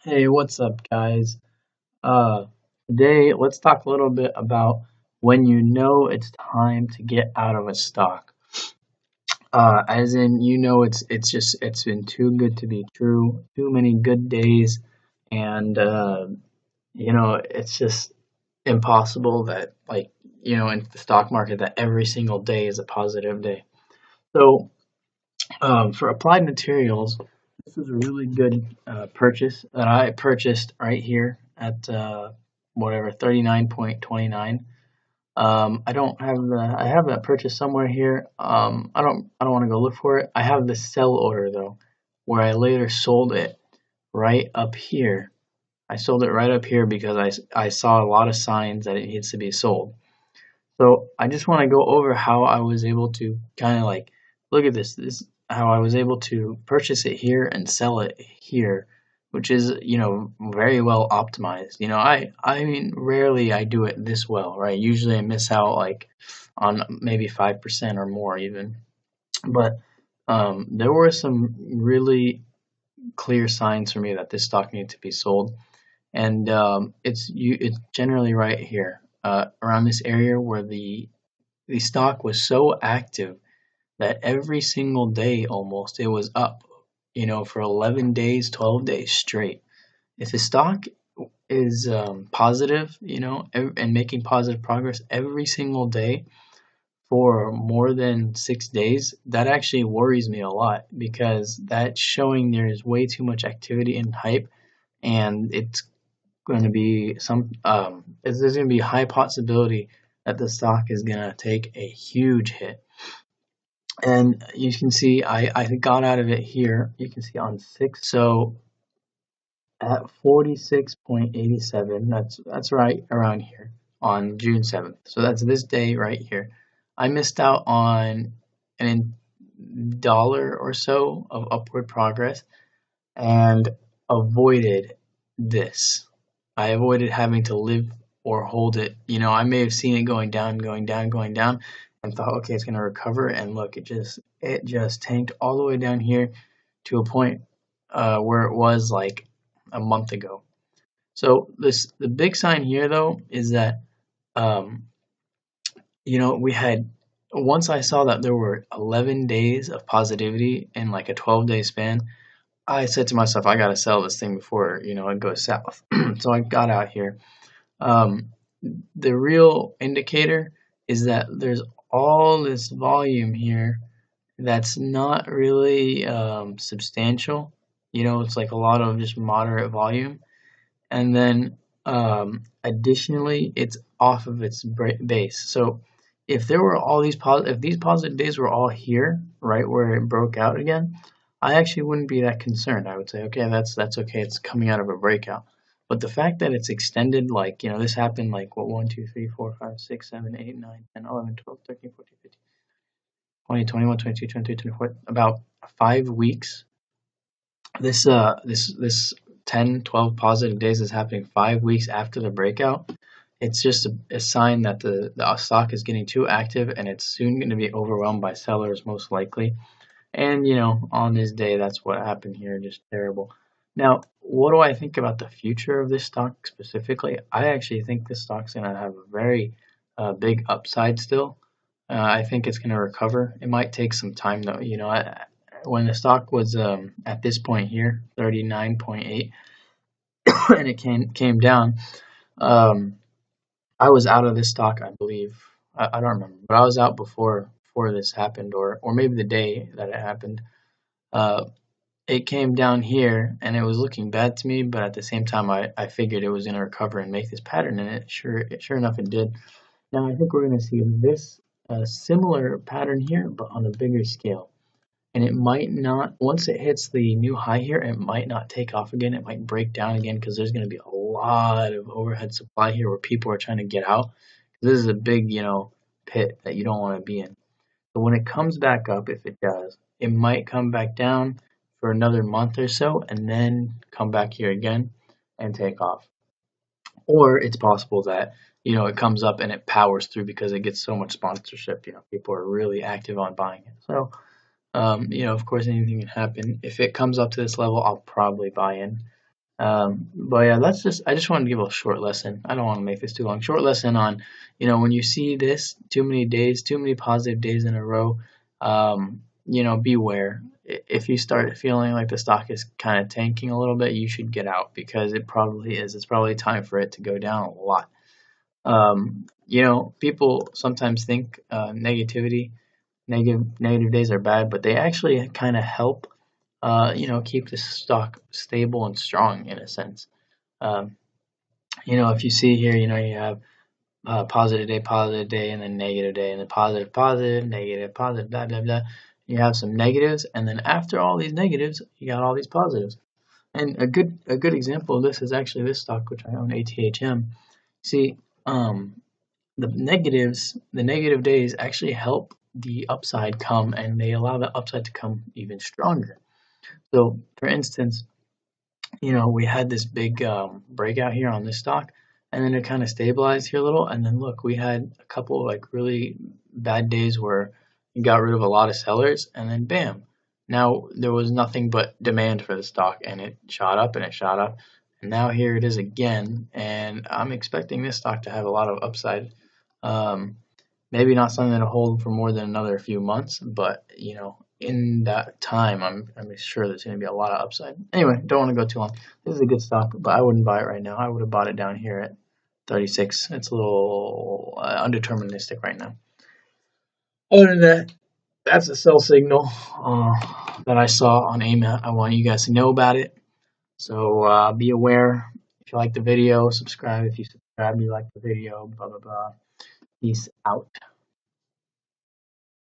Hey, what's up, guys? Uh, Today, let's talk a little bit about when you know it's time to get out of a stock. As in, it's been too good to be true, too many good days, and it's just impossible that in the stock market that every single day is a positive day. So, for applied materials, this is a really good purchase that I purchased right here at whatever 39.29. I have that purchase somewhere here. I don't want to go look for it. I have the sell order though, where I later sold it right up here. I sold it right up here because I saw a lot of signs that it needs to be sold. So I just want to go over how I was able to kind of like look at this how I was able to purchase it here and sell it here, which is, very well optimized. I mean rarely I do it this well, right? Usually I miss out like on maybe 5% or more even. But there were some really clear signs for me that this stock needed to be sold, and it's generally right here around this area where the stock was so active that every single day almost it was up, for 11 days, 12 days straight. If the stock is positive, and making positive progress every single day for more than 6 days, that actually worries me a lot because that's showing there's way too much activity and hype, and it's going to be there's going to be a high possibility that the stock is going to take a huge hit. And you can see I got out of it here. You can see on six. So at 46.87, that's right around here on June 7th. So that's this day right here. I missed out on an dollar or so of upward progress and avoided this. I avoided having to live or hold it. I may have seen it going down, going down, going down, and thought, okay, it's going to recover. And look, it just tanked all the way down here to a point where it was like a month ago. So the big sign here though is that um, we had once I saw that there were 11 days of positivity in like a 12-day span. I said to myself, I gotta sell this thing before it goes south. So I got out here. Um, the real indicator is that there's all this volume here that's not really substantial. It's like a lot of just moderate volume, and then additionally, it's off of its base. So if there were all these if these positive days were all here, right where it broke out again, I actually wouldn't be that concerned. I would say, okay, that's okay. It's coming out of a breakout. But the fact that it's extended, like, this happened like what, 1, 2, 3, 4, 5, 6, 7, 8, 9, 10, 11, 12, 13, 14, 15, 20, 21, 22, 23, 24, about 5 weeks. This 10, 12 positive days is happening 5 weeks after the breakout. It's just a sign that the stock is getting too active and it's soon going to be overwhelmed by sellers, most likely. And, on this day, that's what happened here. Just terrible. Now, what do I think about the future of this stock specifically? I actually think this stock's going to have a very big upside still. I think it's going to recover. It might take some time though. When the stock was at this point here, 39.8, and it came down, um, I was out of this stock, I believe. I don't remember, but I was out before this happened, or maybe the day that it happened. Uh, it came down here and it was looking bad to me, but at the same time, I figured it was going to recover and make this pattern, and sure enough, it did. Now I think we're going to see this similar pattern here, but on a bigger scale. And it might not, once it hits the new high here, it might not take off again. It might break down again because there's going to be a lot of overhead supply here where people are trying to get out. This is a big, pit that you don't want to be in. But when it comes back up, if it does, it might come back down for another month or so and then come back here again and take off. Or it's possible that, it comes up and it powers through because it gets so much sponsorship. People are really active on buying it. So, of course, anything can happen. If it comes up to this level, I'll probably buy in. But yeah, I just wanted to give a short lesson. I don't want to make this too long. Short lesson on, when you see this too many days, too many positive days in a row, beware. If you start feeling like the stock is kind of tanking a little bit, you should get out because it probably is. It's probably time for it to go down a lot. People sometimes think negative days are bad, but they actually kind of help, keep the stock stable and strong in a sense. Um, if you see here, you have positive day, and then negative day, and then positive, positive, negative, positive, blah, blah, blah. You have some negatives, and then after all these negatives, you got all these positives. And a good example of this is actually this stock, which I own, ATHM. See, the negative days actually help the upside come, and they allow the upside to come even stronger. So, for instance, we had this big breakout here on this stock, and then it kind of stabilized here a little, and then look, we had a couple of like really bad days where we got rid of a lot of sellers, and then bam, now there was nothing but demand for the stock, and it shot up and it shot up, and now here it is again, and I'm expecting this stock to have a lot of upside. Um, Maybe not something that'll hold for more than another few months, but in that time, I'm sure there's going to be a lot of upside. Anyway, don't want to go too long. This is a good stock, but I wouldn't buy it right now. I would have bought it down here at 36. It's a little undeterministic right now. Other than that, that's a sell signal that I saw on AIM. I want you guys to know about it. So be aware. If you like the video, subscribe. If you subscribe, you like the video. Blah blah blah. Peace out.